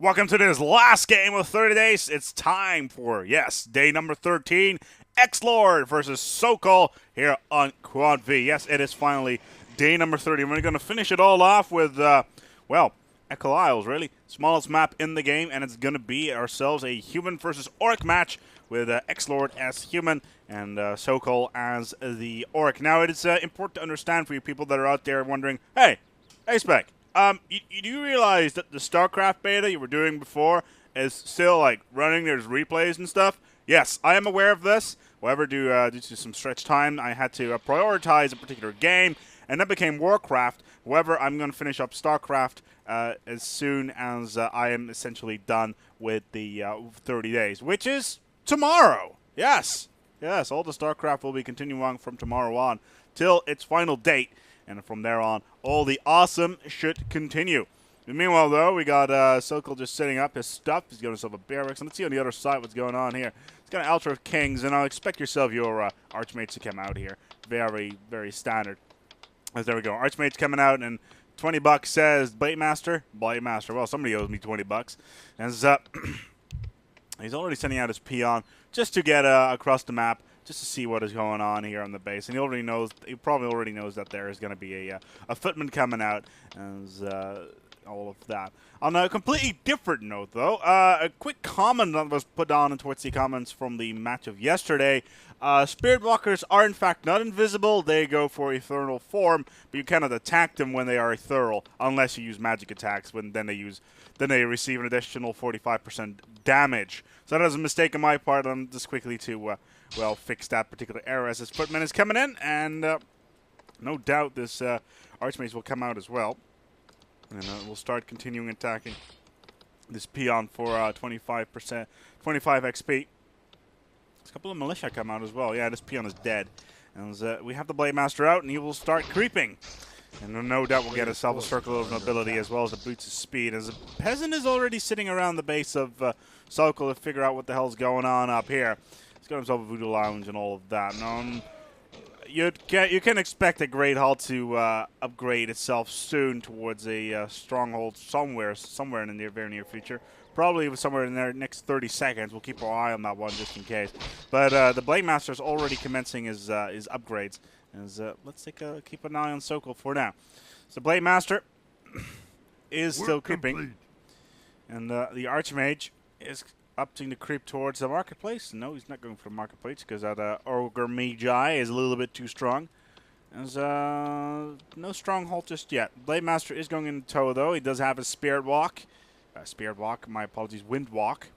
Welcome to this last game of 30 days. It's time for, yes, day number 13, xlord versus S.o.k.o.l here on Quad V. Yes, it is finally day number 30. We're going to finish it all off with, well, S.o.k.o.l, really. Smallest map in the game, and it's going to be ourselves a human versus orc match with xlord as human and S.o.k.o.l as the orc. Now, it is important to understand for you people that are out there wondering, hey, Spec, you do realize that the StarCraft beta you were doing before is still, like, running? There's replays and stuff? Yes, I am aware of this. However, due to some stretch time, I had to prioritize a particular game, and that became Warcraft. However, I'm going to finish up StarCraft as soon as I am essentially done with the 30 days, which is tomorrow. Yes, all the StarCraft will be continuing from tomorrow on till its final date. And from there on, all the awesome should continue. And meanwhile, though, we got S.o.k.o.l just setting up his stuff. He's got himself a barracks. And let's see on the other side what's going on here. He's got an Altar of Kings, and I'll expect yourself your Archmages to come out here. Very, very standard. As there we go. Archmage coming out, and 20 bucks says Blade Master. Blade Master. Well, somebody owes me 20 bucks. As he's already sending out his peon just to get across the map, just to see what is going on here on the base. And he probably already knows that there is going to be a footman coming out, as all of that. On a completely different note, though, a quick comment that was put on towards the comments from the match of yesterday. Spirit Walkers are in fact not invisible. They go for ethereal form, but you cannot attack them when they are ethereal, unless you use magic attacks. Then they receive an additional 45% damage. So that is a mistake on my part. I'm just quickly to well, fix that particular error as this footman is coming in, and no doubt this Archmage will come out as well. And we'll start continuing attacking this peon for 25%, 25 XP. There's a couple of militia come out as well. Yeah, this peon is dead. And we have the Blade Master out, and he will start creeping. And no doubt we'll get himself a circle of nobility as well as the boots of speed. As a peasant is already sitting around the base of S.o.k.o.l to figure out what the hell's going on up here. He's got himself a voodoo lounge and all of that. And, you can expect a Great Hall to upgrade itself soon towards a stronghold somewhere in the very near future. Probably somewhere in the next 30 seconds. We'll keep our eye on that one just in case. But the Blade Master is already commencing his upgrades. Let's keep an eye on S.o.k.o.l for now. So Blade Master is still creeping. And the Archmage is opting to creep towards the marketplace. No, he's not going for the marketplace because that Ogre Magi is a little bit too strong. There's no stronghold just yet. Blade Master is going in tow, though. He does have a Spirit Walk. My apologies, Wind Walk.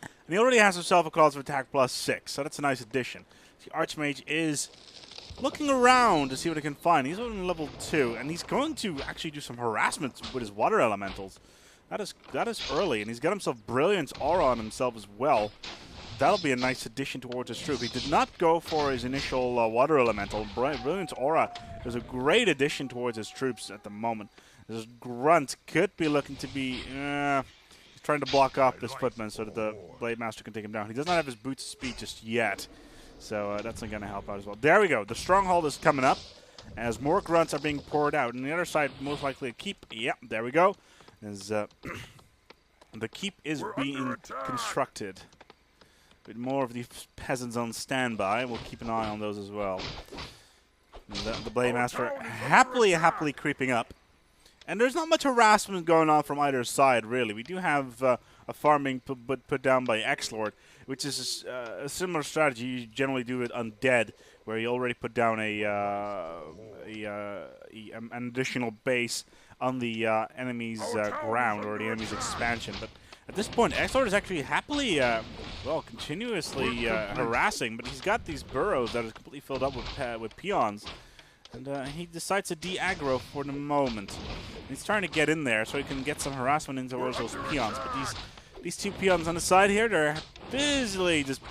And he already has himself a clause of attack +6, so that's a nice addition. The Archmage is looking around to see what he can find. He's on level 2, and he's going to actually do some harassment with his water elementals. That is early, and he's got himself Brilliance Aura on himself as well. That'll be a nice addition towards his troop. He did not go for his initial water elemental. Brilliance Aura is a great addition towards his troops at the moment. This Grunt could be looking to be he's trying to block off this footman so that the Blade Master can take him down. He does not have his boots of speed just yet, so that's not going to help out as well. There we go. The stronghold is coming up as more grunts are being poured out. And the other side, most likely a keep. Yep, there we go. As the keep is being constructed with more of the peasants on standby. We'll keep an eye on those as well. The Blade Master happily creeping up. And there's not much harassment going on from either side, really. We do have a farm being put down by xlord, which is a similar strategy you generally do with Undead, where you already put down an additional base on the enemy's ground or the enemy's expansion. But at this point, xlord is actually happily, continuously harassing. But he's got these burrows that are completely filled up with peons. And he decides to de-aggro for the moment. He's trying to get in there so he can get some harassment into those peons. But these two peons on the side here, they're busily just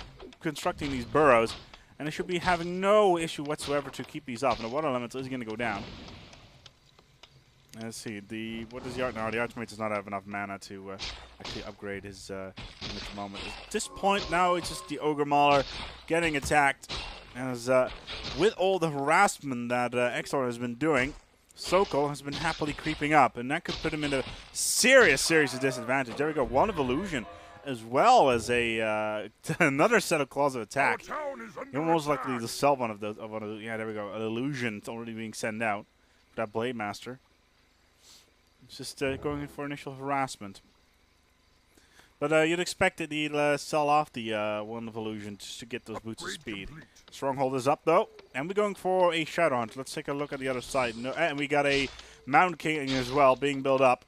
constructing these burrows. And they should be having no issue whatsoever to keep these up. And the water elemental is going to go down. Let's see. What does the Archmage does not have enough mana to actually upgrade his in this moment. At this point now, it's just the Ogre Mauler getting attacked. As with all the harassment that xlord has been doing, S.o.k.o.l has been happily creeping up, and that could put him in a serious disadvantage. There we go. One of illusion, as well as a another set of claws of attack. You're most likely to sell one of those. Yeah, there we go. An illusion already being sent out. That Blade Master. It's just going in for initial harassment. But you'd expect that he'd sell off the one of illusion just to get those boots of speed. Stronghold is up though, and we're going for a Shadow Hunter. Let's take a look at the other side. No, and we got a Mountain King as well being built up.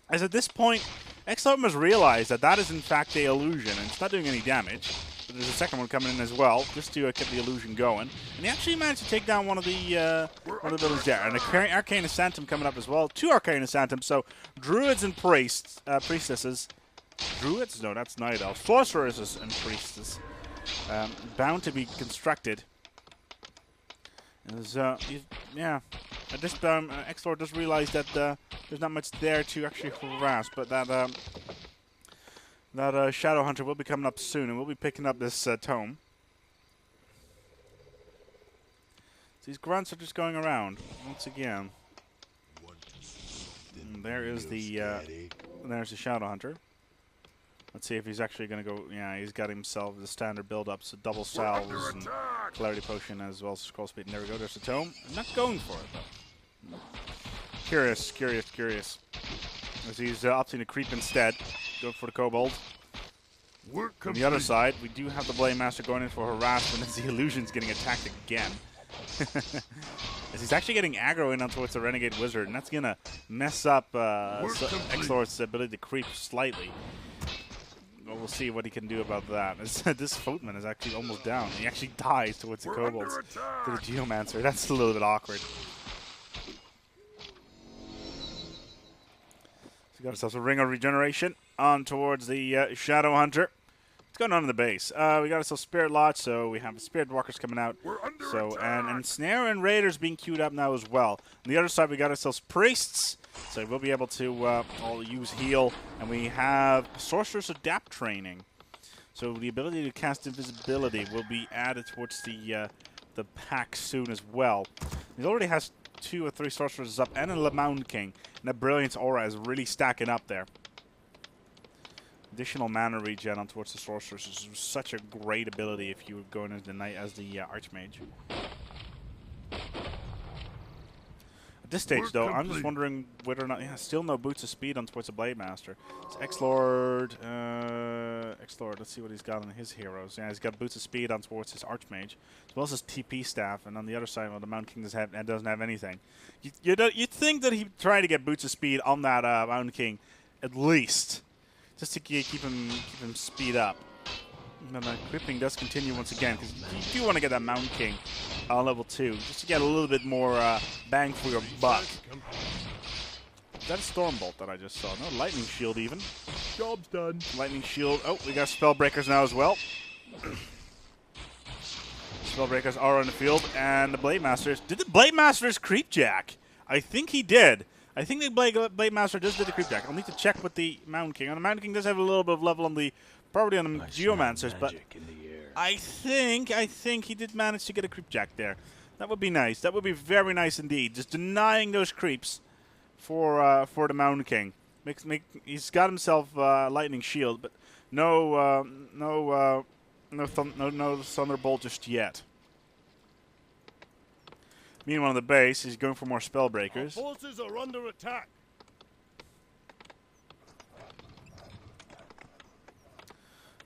As at this point, xlord must realize that that is in fact a illusion, and it's not doing any damage. But there's a second one coming in as well, just to keep the illusion going. And he actually managed to take down one of the buildings there. And an Arcana Sanctum coming up as well. 2 Arcana Sanctum, so Druids and priests, priestesses. Druids? No, that's Night Elves. Sorceresses and priestesses. Bound to be constructed. Yeah. At this time, xlord does realize that there's not much there to actually harass, but that Shadow Hunter will be coming up soon, and we'll be picking up this tome. These grunts are just going around once again. And there is there's the Shadow Hunter. Let's see if he's actually going to go. Yeah, he's got himself the standard build-up, so double salves and Clarity Potion as well as Scroll Speed. And there we go. There's the tome. I'm not going for it though. Curious. As he's opting to creep instead. Go for the Kobold. On the other side, we do have the Blade Master going in for harassment as the Illusion's getting attacked again. As he's actually getting aggro in on towards the Renegade Wizard, and that's going to mess up xlord's ability to creep slightly. Well, we'll see what he can do about that. This Footman is actually almost down. He actually dies towards the Kobolds. To the Geomancer. That's a little bit awkward. So we got ourselves a Ring of Regeneration on towards the Shadow Hunter. What's going on in the base? We got ourselves Spirit Lodge, so we have Spirit Walkers coming out. So and Snare and Raiders being queued up now as well. On the other side, we got ourselves Priests, so we'll be able to all use heal, and we have Sorcerer's Adapt training. So the ability to cast invisibility will be added towards the pack soon as well. He already has 2 or 3 Sorcerers up and a Mountain King, and that Brilliance Aura is really stacking up there. Additional mana regen on towards the Sorcerers is such a great ability if you were going into the night as the Archmage. At this stage, though, I'm just wondering whether or not... Yeah, still no Boots of Speed on towards the Blade Master. It's xlord... xlord, let's see what he's got on his heroes. Yeah, he's got Boots of Speed on towards his Archmage, as well as his TP staff, and on the other side, well, the Mountain King doesn't have anything. You'd think that he'd try to get Boots of Speed on that Mountain King, at least, just to keep him speed up. And the equipping does continue once again, because you do want to get that Mountain King on level 2, just to get a little bit more bang for your buck. Is that a Stormbolt that I just saw? No, Lightning Shield even. Job's done. Lightning Shield. Oh, we got Spellbreakers now as well. Spellbreakers are on the field, and the Blade Masters. Did the Blade Masters creep jack? I think he did. I think the Blade Master just did the creep jack. I'll need to check with the Mountain King. And the Mountain King does have a little bit of level on the, probably on the Geomancers, but I think he did manage to get a creep jack there. That would be nice. That would be very nice indeed. Just denying those creeps for the Mountain King. He's got himself Lightning Shield, but no Thunderbolt just yet. Meanwhile, on the base, he's going for more Spellbreakers. Our forces are under attack.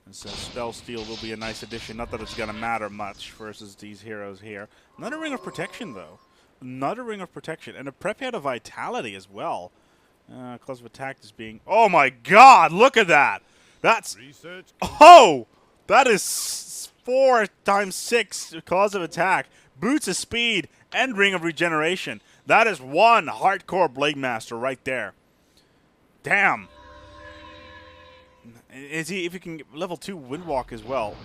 And so Spell Steal will be a nice addition. Not that it's going to matter much versus these heroes here. Another Ring of Protection, though. Another Ring of Protection. And a Prep of Vitality as well. Claws of Attack is being... Oh my god! Look at that! That's... Oh! That is 4 times 6 Claws of Attack. Boots of Speed and Ring of Regeneration. That is one hardcore Blade Master right there. Damn. If he can get level 2 Windwalk as well,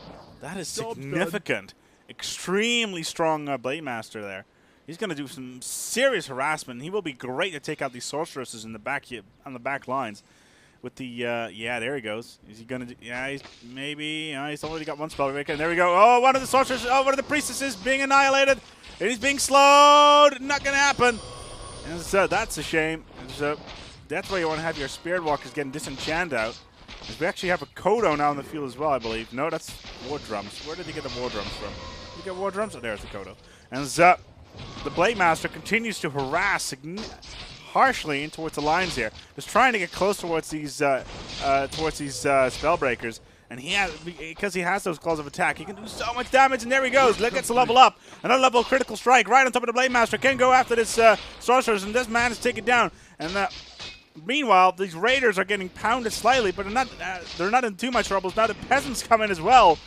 that is significant. Extremely strong Blade Master there. He's going to do some serious harassment. He will be great to take out these sorceresses in the back on the back lines. with the yeah, there he goes. Is he gonna do, yeah, he's maybe he's already got one spell breaker, and there we go. Oh, one of the sorcerers, oh, one of the priestesses being annihilated, and he's being slowed. Not gonna happen. And so that's a shame. So that's why you want to have your spirit walkers getting disenchanted out. We actually have a Kodo now in the field as well, I believe. No, that's war drums. Where did he get the war drums from? Did he get war drums? Oh, there's the Kodo. And the Blade Master continues to harass harshly in towards the lines here, just trying to get close towards these spellbreakers. And because he has those claws of attack, he can do so much damage. And there he goes. Gets a level up. Another level of critical strike right on top of the Blade Master. Can go after this sorcerers, and this man is taken down. And meanwhile, these raiders are getting pounded slightly, but they're not in too much trouble. Now the peasants come in as well,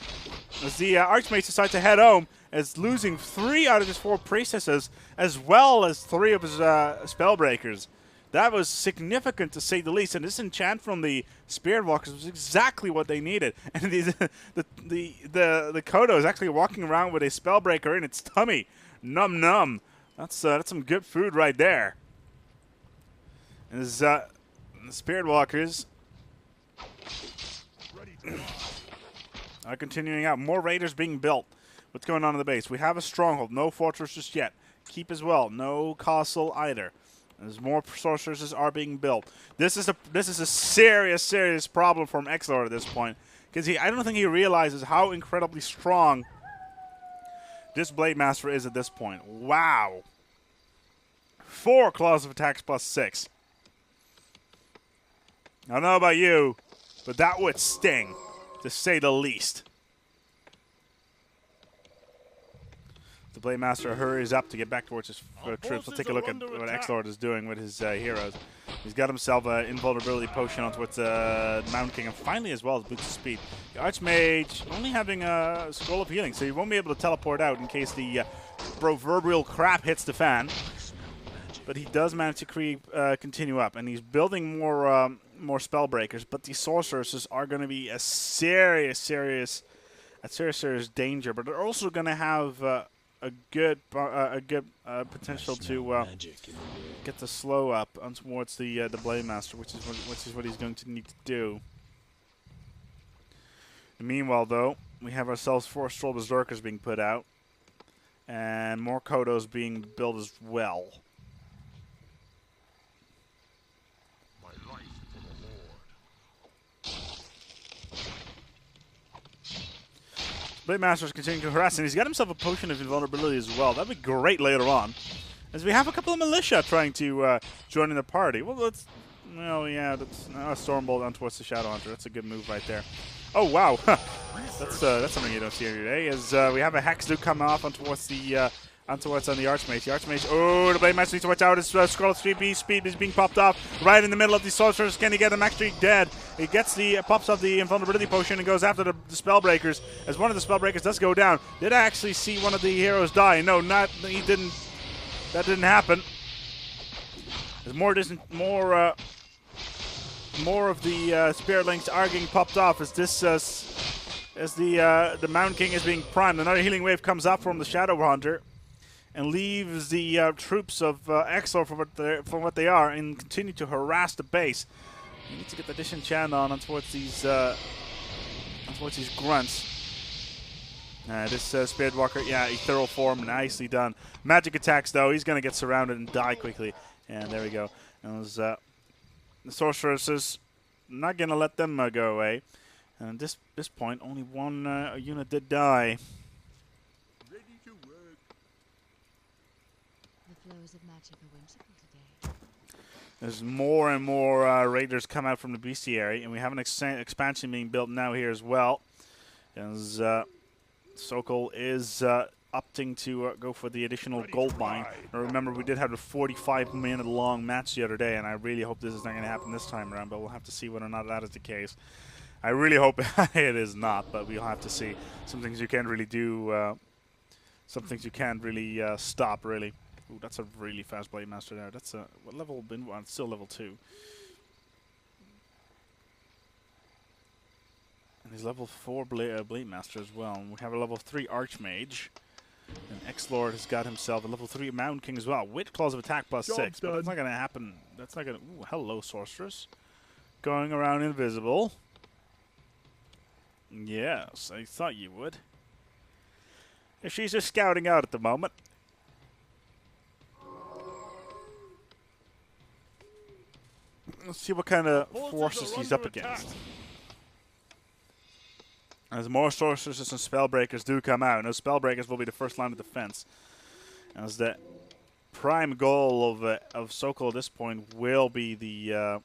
as the Archmage decides to head home, as losing 3 out of his 4 priestesses, as well as 3 of his spellbreakers. That was significant, to say the least, and this enchant from the Spirit Walkers was exactly what they needed. And the Kodo is actually walking around with a spellbreaker in its tummy. Num num. That's some good food right there. And the Spirit Walkers are continuing out. More raiders being built. What's going on in the base? We have a stronghold. No fortress just yet. Keep as well. No castle either. There's more sorceresses are being built. This is a serious problem from xlord at this point, because I don't think he realizes how incredibly strong this Blade Master is at this point. Wow. 4 claws of attacks plus 6. I don't know about you, but that would sting, to say the least. The Blade Master hurries up to get back towards his troops. Let's take a look at what xlord is doing with his heroes. He's got himself an invulnerability potion on towards Mountain King, and finally as well as boots of speed. The Archmage only having a scroll of healing, so he won't be able to teleport out in case the proverbial crap hits the fan. But he does manage to continue up, and he's building more spellbreakers. But the sorceresses are going to be a serious danger. But they're also going to have a good potential to get the slow up on towards the Blade Master, which is what he's going to need to do. And meanwhile, though, we have ourselves 4 Stroll Berserkers being put out, and more Kodos being built as well. Blade Master is continuing to harass, and he's got himself a potion of invulnerability as well. That'd be great later on, as we have a couple of militia trying to join in the party. Well, that's Stormbolt on towards the Shadow Hunter. That's a good move right there. Oh wow, that's something you don't see every day. As we have a Hex Duke come off on towards the on the Archmage. The Archmage, oh, the Blade Master needs to watch out. His scroll of speed is being popped off right in the middle of the sorcerers. Can he get him actually dead? He gets pops up the invulnerability potion and goes after the spellbreakers, as one of the spellbreakers does go down. Did I actually see one of the heroes die? No, he didn't. That didn't happen. There's more of the Spirit Links are getting popped off as this as the Mountain King is being primed. Another healing wave comes up from the Shadow Hunter and leaves the troops of xlord for what they are, and continue to harass the base. You need to get the disenchant on towards these grunts. This Spirit Walker, yeah, ethereal form, nicely done. Magic attacks though, he's gonna get surrounded and die quickly. And there we go. And those, the sorceresses, not gonna let them go away. And at this point, only one unit did die. Flows of magic are whimsical today. There's more and more raiders come out from the bestiary, and we have an expansion being built now here as well. As S.o.k.o.l is opting to go for the additional gold mine. Now remember, we did have a 45-minute long match the other day, and I really hope this is not going to happen this time around, but we'll have to see whether or not that is the case. I really hope it is not, but we'll have to see. Some things you can't really do, some things you can't really stop, really. Ooh, that's a really fast Blade Master there. That's a what level been on? Still level 2. And he's level 4 Blade Master as well. And we have a level 3 Archmage. And xlord has got himself a level 3 Mountain King as well, with claws of attack plus 6. But that's not going to happen. That's not going to. Ooh, hello, Sorceress. going around invisible. Yes, I thought you would. She's just scouting out at the moment. Let's see what kind of forces he's up against. As more sorceresses and spellbreakers do come out, and those spellbreakers will be the first line of defense. As the prime goal of S.o.k.o.l at this point will be the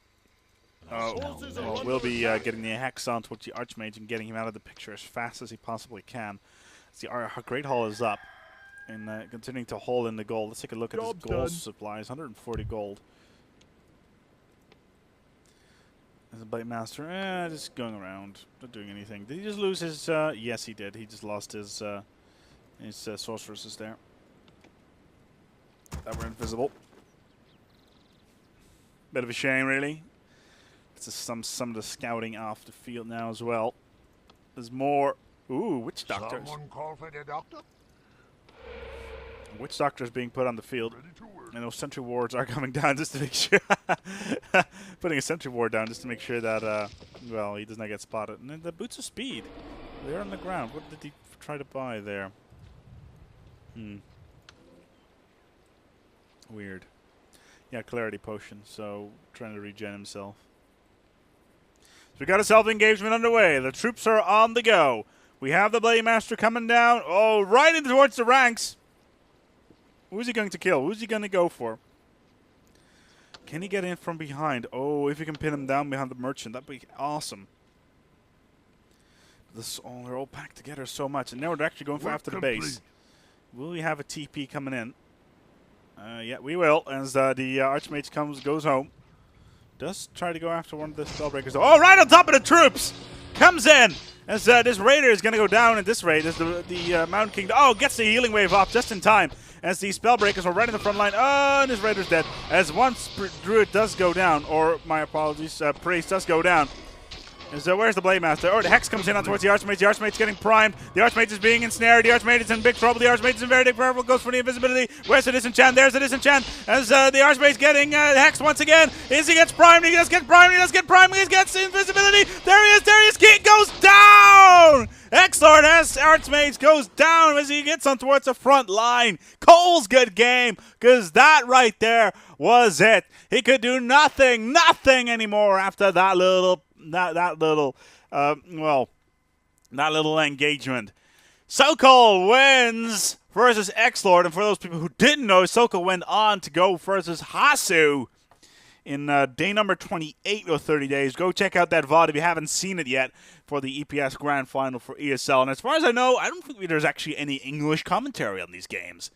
getting the hex on towards the Archmage and getting him out of the picture as fast as he possibly can. As the Great Hall is up and continuing to haul in the gold. Let's take a look at his gold supplies. 140 gold. As a Blade Master, just going around, not doing anything. Did he just lose his? Yes, he did. He just lost his sorceresses there that were invisible. Bit of a shame, really. It's just some of the scouting off the field now as well. There's more. Ooh, witch doctors. Someone call for the doctor? Witch doctors being put on the field, and those sentry wards are coming down just to make sure. Putting a sentry ward down just to make sure that well, he does not get spotted. And then the boots of speed, they're on the ground. What did he try to buy there? Weird. Yeah, clarity potion. So trying to regen himself. So we got a self-engagement underway. The troops are on the go. We have the Blade Master coming down. Oh, right in towards the ranks. Who's he going to kill? Who's he going to go for? Can he get in from behind? Oh, if you can pin him down behind the merchant, that'd be awesome. They're all packed together so much, and now they're actually going for after the base. Will we have a TP coming in? Yeah, we will. As the Archmage goes home. Does try to go after one of the spellbreakers. Oh, right on top of the troops! Comes in! As this raider is going to go down at this rate. As the Mountain King, gets the healing wave off just in time. As the spellbreakers are right in the front line. Oh, and this raider's dead. As one druid does go down, or my apologies, priest does go down. So where's the Blade Master? Oh, the Hex comes in on towards the Archmage. The Archmage's getting primed. The Archmage is being ensnared. The Archmage is in big trouble. The Archmage is in very big trouble. Goes for the invisibility. Where's the disenchant? There's the disenchant. As the Archmage getting Hex once again. He gets primed. He does get primed. He does get primed. He gets invisibility. There he is. There he is. He goes down. xlord as Archmage goes down as he gets on towards the front line. Cole's good game, because that right there was it. He could do nothing anymore after that little engagement. S.o.k.o.l wins versus xlord, and for those people who didn't know, S.o.k.o.l went on to go versus Hasu in day number 28 of 30 days. Go check out that VOD if you haven't seen it yet for the EPS Grand Final for ESL. And as far as I know, I don't think there's actually any English commentary on these games.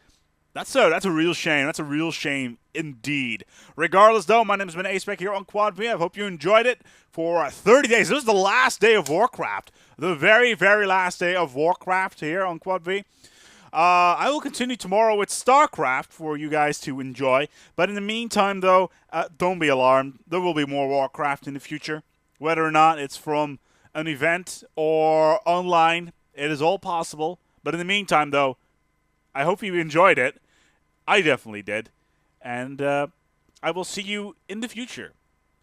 That's a real shame. That's a real shame indeed. Regardless, though, my name has been S.o.k.o.l here on Quad V. I hope you enjoyed it for 30 days. This is the last day of Warcraft. The very, very last day of Warcraft here on Quad V. I will continue tomorrow with StarCraft for you guys to enjoy. But in the meantime, though, don't be alarmed. There will be more Warcraft in the future. Whether or not it's from an event or online, it is all possible. But in the meantime, though, I hope you enjoyed it. I definitely did. And I will see you in the future.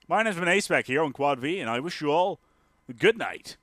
My name has been S.o.k.o.l here on Quad V, and I wish you all a good night.